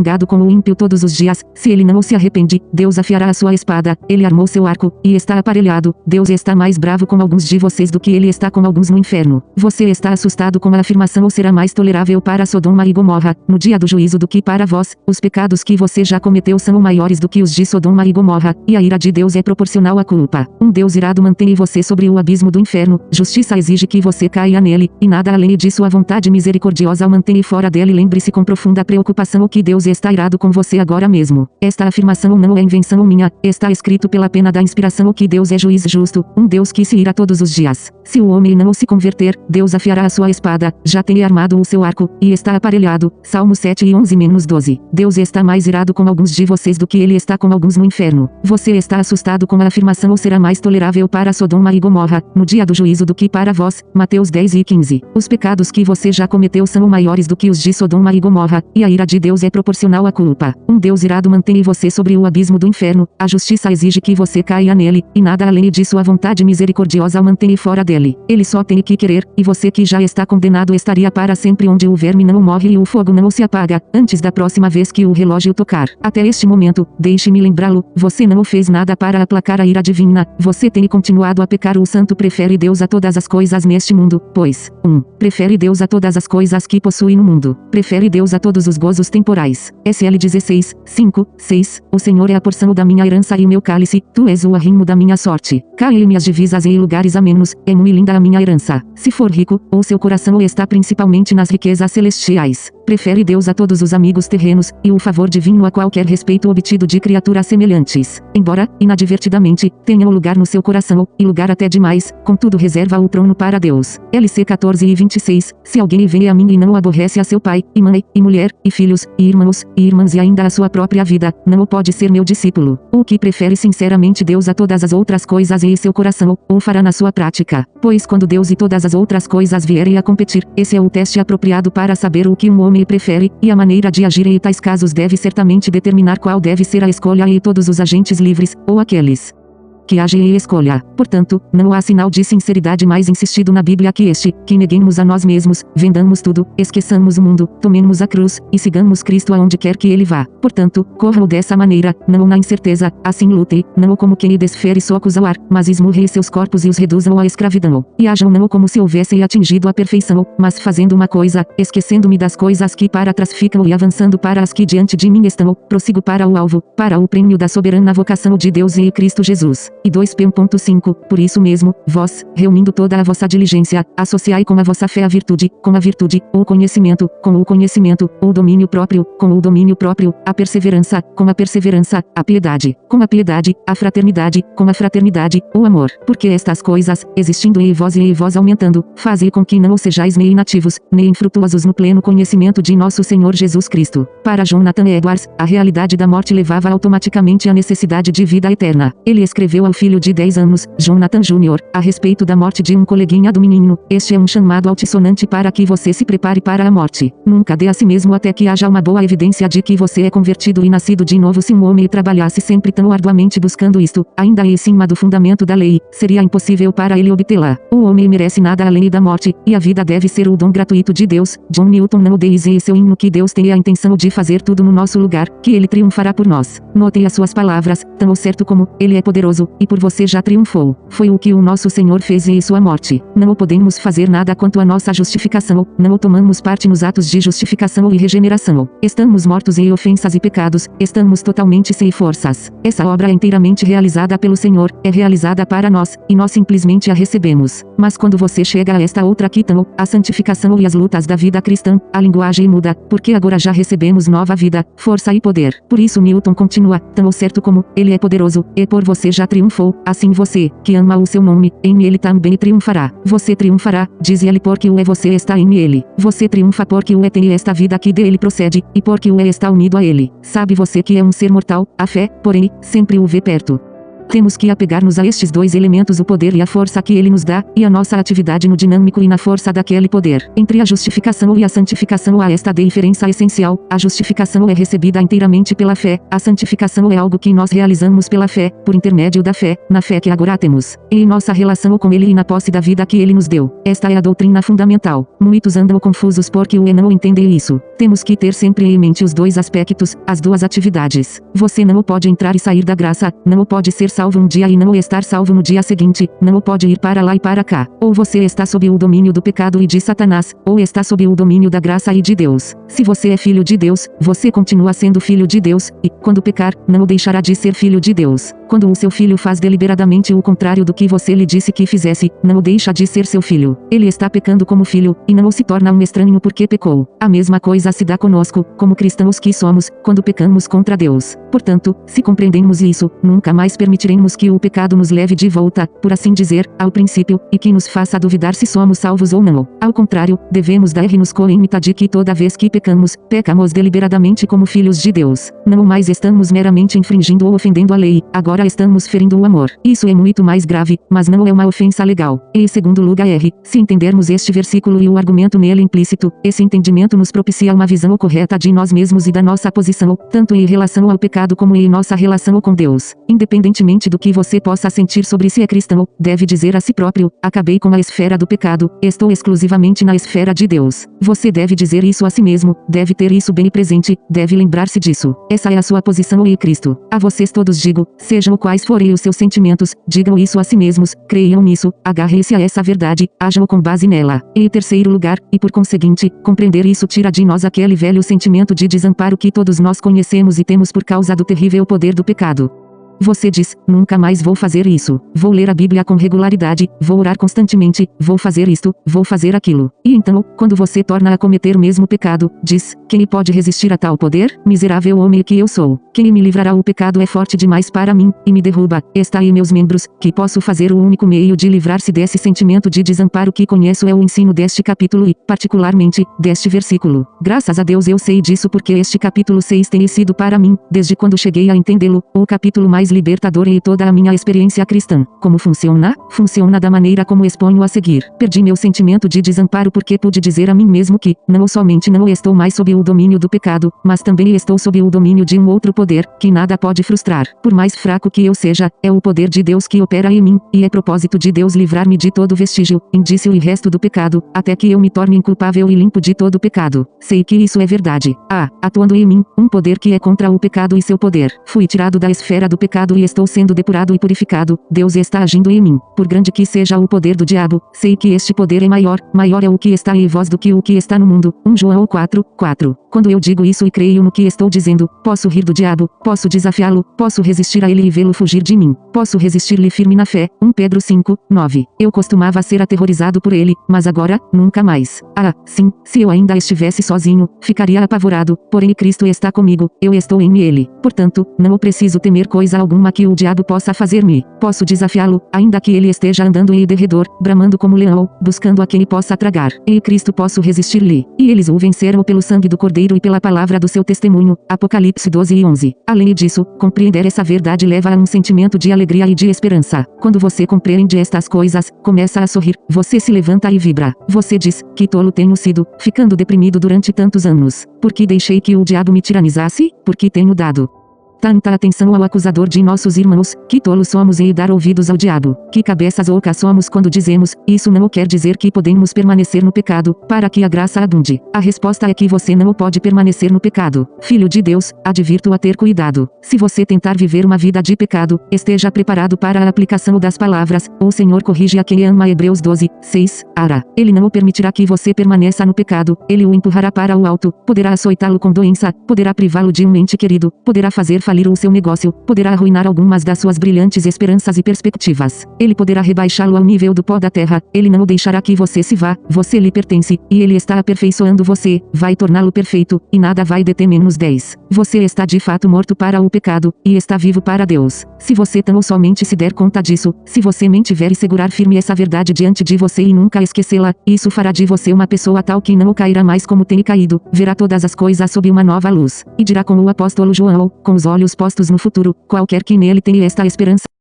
zangado com o ímpio todos os dias. Se ele não se arrepende, Deus afiará a sua espada. Ele armou seu arco, e está aparelhado. Deus está mais bravo com alguns de vocês do que ele está com alguns no inferno. Você está assustado com a afirmação ou será mais tolerável para Sodoma e Gomorra, no dia do juízo do que para vós? Os pecados que você já cometeu são maiores do que os de Sodoma e Gomorra, e a ira de Deus é proporcional à culpa. Um Deus irado mantém você sobre o abismo do inferno. Justiça exige que você caia nele, e nada além disso a vontade misericordiosa o mantém fora dele. Lembre-se com profunda preocupação que Deus está irado com você agora mesmo. Esta afirmação não é invenção minha, está escrito pela pena da inspiração que Deus é juiz justo, um Deus que se ira todos os dias. Se o homem não se converter, Deus afiará a sua espada, já tem armado o seu arco, e está aparelhado. Salmo 7:11-12. Deus está mais irado com alguns de vocês do que ele está com alguns no inferno. Você está assustado com a afirmação ou será mais tolerável para Sodoma e Gomorra, no dia do juízo do que para vós? Mateus 10:15. Os pecados que você já cometeu são maiores do que os de Sodoma e Gomorra, e a ira de Deus é proporcional à culpa. Um Deus irado mantém você sobre o abismo do inferno. A justiça exige que você caia nele, e nada além disso a vontade misericordiosa o mantém fora dele. Ele só tem que querer, e você que já está condenado estaria para sempre onde o verme não morre e o fogo não se apaga, antes da próxima vez que o relógio tocar. Até este momento, deixe-me lembrá-lo, você não fez nada para aplacar a ira divina, você tem continuado a pecar. O santo prefere Deus a todas as coisas neste mundo, pois, 1. Prefere Deus a todas as coisas que possui no mundo. Prefere Deus a todos os gozos temporais. SL 16:5-6. O Senhor é a porção da minha herança e o meu cálice, tu és o arrimo da minha sorte. Caem-me as divisas em lugares amenos, é muito linda a minha herança. Se for rico, ou seu coração está principalmente nas riquezas celestiais. Prefere Deus a todos os amigos terrenos, e o favor divino a qualquer respeito obtido de criaturas semelhantes. Embora, inadvertidamente, tenha um lugar no seu coração, e lugar até demais, contudo reserva o trono para Deus. LC 14:26. Se alguém vem a mim e não aborrece a seu pai, e mãe, e mulher, e filhos, e irmãos, e irmãs e ainda a sua própria vida, não pode ser meu discípulo. O que prefere sinceramente Deus a todas as outras coisas e seu coração, ou fará na sua prática. Pois quando Deus e todas as outras coisas vierem a competir, esse é o teste apropriado para saber o que um homem prefere, e a maneira de agir em tais casos deve certamente determinar qual deve ser a escolha e todos os agentes livres, ou aqueles que agem em escolha. Portanto, não há sinal de sinceridade mais insistido na Bíblia que este, que neguemos a nós mesmos, vendamos tudo, esqueçamos o mundo, tomemos a cruz, e sigamos Cristo aonde quer que ele vá. Portanto, corram dessa maneira, não na incerteza, assim lutem, não como quem desfere socos ao ar, mas esmurrem seus corpos e os reduzam à escravidão. E ajam não como se houvessem atingido a perfeição, mas fazendo uma coisa, esquecendo-me das coisas que para trás ficam e avançando para as que diante de mim estão, prossigo para o alvo, para o prêmio da soberana vocação de Deus em Cristo Jesus. E 2.5. Por isso mesmo, vós, reunindo toda a vossa diligência, associai com a vossa fé a virtude, com a virtude, o conhecimento, com o conhecimento, o domínio próprio, com o domínio próprio, a perseverança, com a perseverança, a piedade, com a piedade, a fraternidade, com a fraternidade, o amor. Porque estas coisas, existindo em vós e em vós aumentando, fazem com que não sejais nem inativos, nem infrutuosos no pleno conhecimento de nosso Senhor Jesus Cristo. Para Jonathan Edwards, a realidade da morte levava automaticamente à necessidade de vida eterna. Ele escreveu ao filho de 10 anos, Jonathan Jr., a respeito da morte de um coleguinha do menino: este é um chamado altissonante para que você se prepare para a morte. Nunca dê a si mesmo até que haja uma boa evidência de que você é convertido e nascido de novo. Se um homem trabalhasse sempre tão arduamente buscando isto, ainda em cima do fundamento da lei, seria impossível para ele obtê-la. O homem merece nada além da morte, e a vida deve ser o dom gratuito de Deus. John Newton não odeie em seu hino que Deus tem a intenção de fazer tudo no nosso lugar, que ele triunfará por nós. Notem as suas palavras, tão certo como, ele é poderoso, e por você já triunfou. Foi o que o nosso Senhor fez em sua morte. Não podemos fazer nada quanto à nossa justificação, não tomamos parte nos atos de justificação e regeneração. Estamos mortos em ofensas e pecados, estamos totalmente sem forças. Essa obra é inteiramente realizada pelo Senhor, é realizada para nós, e nós simplesmente a recebemos. Mas quando você chega a esta outra quitão, a santificação e as lutas da vida cristã, a linguagem muda, porque agora já recebemos nova vida, força e poder. Por isso Newton continua, tão certo como, ele é poderoso, e por você já triunfou, assim você, que ama o seu nome, em ele também triunfará. Você triunfará, diz ele, porque o é você está em ele. Você triunfa porque o é tem esta vida que dele procede, e porque o é está unido a ele. Sabe você que é um ser mortal, a fé, porém, sempre o vê perto. Temos que apegar-nos a estes dois elementos: o poder e a força que ele nos dá, e a nossa atividade no dinâmico e na força daquele poder. Entre a justificação e a santificação há esta diferença essencial: a justificação é recebida inteiramente pela fé, a santificação é algo que nós realizamos pela fé, por intermédio da fé, na fé que agora temos, e em nossa relação com ele e na posse da vida que ele nos deu. Esta é a doutrina fundamental. Muitos andam confusos porque não entendem isso. Temos que ter sempre em mente os dois aspectos, as duas atividades. Você não pode entrar e sair da graça, não pode ser salvo um dia e não estar salvo no dia seguinte, não pode ir para lá e para cá. Ou você está sob o domínio do pecado e de Satanás, ou está sob o domínio da graça e de Deus. Se você é filho de Deus, você continua sendo filho de Deus, e, quando pecar, não deixará de ser filho de Deus. Quando o seu filho faz deliberadamente o contrário do que você lhe disse que fizesse, não deixa de ser seu filho. Ele está pecando como filho, e não se torna um estranho porque pecou. A mesma coisa se dá conosco, como cristãos que somos, quando pecamos contra Deus. Portanto, se compreendemos isso, nunca mais permitiremos que o pecado nos leve de volta, por assim dizer, ao princípio, e que nos faça duvidar se somos salvos ou não. Ao contrário, devemos dar-nos conta de que toda vez que pecamos deliberadamente como filhos de Deus. Não mais estamos meramente infringindo ou ofendendo a lei, agora estamos ferindo o amor. Isso é muito mais grave, mas não é uma ofensa legal. E em segundo lugar, se entendermos este versículo e o argumento nele implícito, esse entendimento nos propicia uma visão correta de nós mesmos e da nossa posição, tanto em relação ao pecado como em nossa relação com Deus. Independentemente do que você possa sentir sobre se é cristão, deve dizer a si próprio: acabei com a esfera do pecado, estou exclusivamente na esfera de Deus. Você deve dizer isso a si mesmo, deve ter isso bem presente, deve lembrar-se disso. Essa é a sua posição em Cristo. A vocês todos digo, sejam quais forem os seus sentimentos, digam isso a si mesmos, creiam nisso, agarrem-se a essa verdade, ajam com base nela. E em terceiro lugar, e por conseguinte, compreender isso tira de nós aquele velho sentimento de desamparo que todos nós conhecemos e temos por causa do terrível poder do pecado. Você diz: nunca mais vou fazer isso, vou ler a Bíblia com regularidade, vou orar constantemente, vou fazer isto, vou fazer aquilo. E então, quando você torna a cometer o mesmo pecado, diz: quem pode resistir a tal poder? Miserável homem que eu sou. Quem me livrará? O pecado é forte demais para mim, e me derruba. Está em meus membros, que posso fazer? O único meio de livrar-se desse sentimento de desamparo que conheço é o ensino deste capítulo e, particularmente, deste versículo. Graças a Deus eu sei disso porque este capítulo 6 tem sido para mim, desde quando cheguei a entendê-lo, o capítulo mais libertador em toda a minha experiência cristã. Como funciona? Funciona da maneira como exponho a seguir. Perdi meu sentimento de desamparo porque pude dizer a mim mesmo que, não somente não estou mais sob o domínio do pecado, mas também estou sob o domínio de um outro poder, que nada pode frustrar. Por mais fraco que eu seja, é o poder de Deus que opera em mim, e é propósito de Deus livrar-me de todo vestígio, indício e resto do pecado, até que eu me torne inculpável e limpo de todo pecado. Sei que isso é verdade. Atuando em mim, um poder que é contra o pecado e seu poder. Fui tirado da esfera do pecado e estou sendo depurado e purificado. Deus está agindo em mim. Por grande que seja o poder do diabo, sei que este poder é maior é o que está em vós do que o que está no mundo. 1 João 4:4. Quando eu digo isso e creio no que estou dizendo, posso rir do diabo, posso desafiá-lo, posso resistir a ele e vê-lo fugir de mim. Posso resistir-lhe firme na fé. 1 Pedro 5:9. Eu costumava ser aterrorizado por ele, mas agora, nunca mais. Sim, se eu ainda estivesse sozinho, ficaria apavorado, porém Cristo está comigo, eu estou em ele. Portanto, não preciso temer coisa alguma que o diabo possa fazer-me. Posso desafiá-lo, ainda que ele esteja andando em derredor, bramando como leão, buscando a quem possa tragar. Em Cristo posso resistir-lhe. E eles o venceram pelo sangue do Cordeiro e pela palavra do seu testemunho. Apocalipse 12:11. Além disso, compreender essa verdade leva a um sentimento de alegria e de esperança. Quando você compreende estas coisas, começa a sorrir, você se levanta e vibra. Você diz: que tolo tenho sido, ficando deprimido durante tantos anos. Por que deixei que o diabo me tiranizasse? Por que tenho dado tanta atenção ao acusador de nossos irmãos? Que tolos somos em dar ouvidos ao diabo. Que cabeças ocas somos quando dizemos: isso não quer dizer que podemos permanecer no pecado, para que a graça abunde. A resposta é que você não pode permanecer no pecado. Filho de Deus, advirto a ter cuidado. Se você tentar viver uma vida de pecado, esteja preparado para a aplicação das palavras: o Senhor corrige a quem ama. Hebreus 12:6. Ele não permitirá que você permaneça no pecado, ele o empurrará para o alto, poderá açoitá-lo com doença, poderá privá-lo de um ente querido, poderá fazer falir o seu negócio, poderá arruinar algumas das suas brilhantes esperanças e perspectivas. Ele poderá rebaixá-lo ao nível do pó da terra, ele não deixará que você se vá, você lhe pertence, e ele está aperfeiçoando você, vai torná-lo perfeito, e nada vai deter-nos. 10. Você está de fato morto para o pecado, e está vivo para Deus. Se você tão somente se der conta disso, se você mantiver e segurar firme essa verdade diante de você e nunca esquecê-la, isso fará de você uma pessoa tal que não cairá mais como tem caído, verá todas as coisas sob uma nova luz, e dirá com o apóstolo João, com os olhos postos no futuro: qualquer que nele tenha esta esperança,